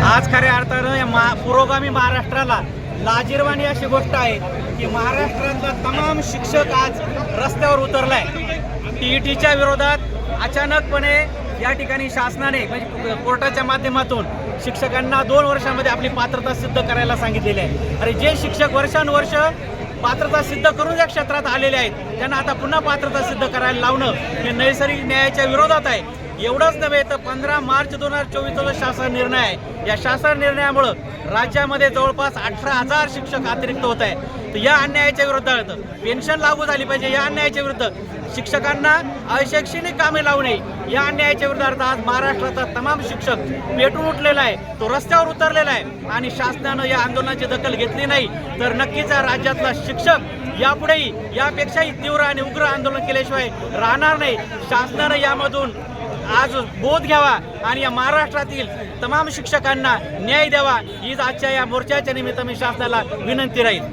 आज खऱ्या अर्थानं या पुरोगामी महाराष्ट्राला लाजिरवाणी अशी गोष्ट आहे की महाराष्ट्रातला तमाम शिक्षक आज रस्त्यावर उतरलाय। टीईटीच्या विरोधात अचानकपणे या ठिकाणी शासनाने म्हणजे कोर्टाच्या माध्यमातून शिक्षकांना 2 वर्षांमध्ये आपली पात्रता सिद्ध करायला सांगितलेली आहे। अरे जे शिक्षक वर्षानुवर्ष पात्रता सिद्ध करून या क्षेत्रात आलेले आहेत त्यांना आता पुन्हा पात्रता सिद्ध करायला लावणं हे नैसर्गिक न्यायाच्या विरोधात आहे। एवढंच नव्हे तर 15 मार्च 2024 शासन निर्णय आहे। या शासन निर्णयामुळं राज्यामध्ये जवळपास 18,000 शिक्षक अतिरिक्त होत आहे। तर या अन्यायाच्या विरोधात पेन्शन लागू झाली पाहिजे, या अन्यायाच्या विरुद्ध शिक्षकांना अशैक्षणिक कामे लावू नये या अन्यायाच्या विरोधात आज महाराष्ट्राचा तमाम शिक्षक पेटून उठलेला आहे, तो रस्त्यावर उतरलेला आहे। आणि शासनानं या आंदोलनाची दखल घेतली नाही तर नक्कीच राज्यातला शिक्षक यापुढेही यापेक्षाही तीव्र आणि उग्र आंदोलन केल्याशिवाय राहणार नाही। शासनानं यामधून आज बोध घ्यावा आणि या महाराष्ट्रातील तमाम शिक्षकांना न्याय द्यावा हीच आजच्या या मोर्चाच्या निमित्त मी शासनाला विनंती राहील।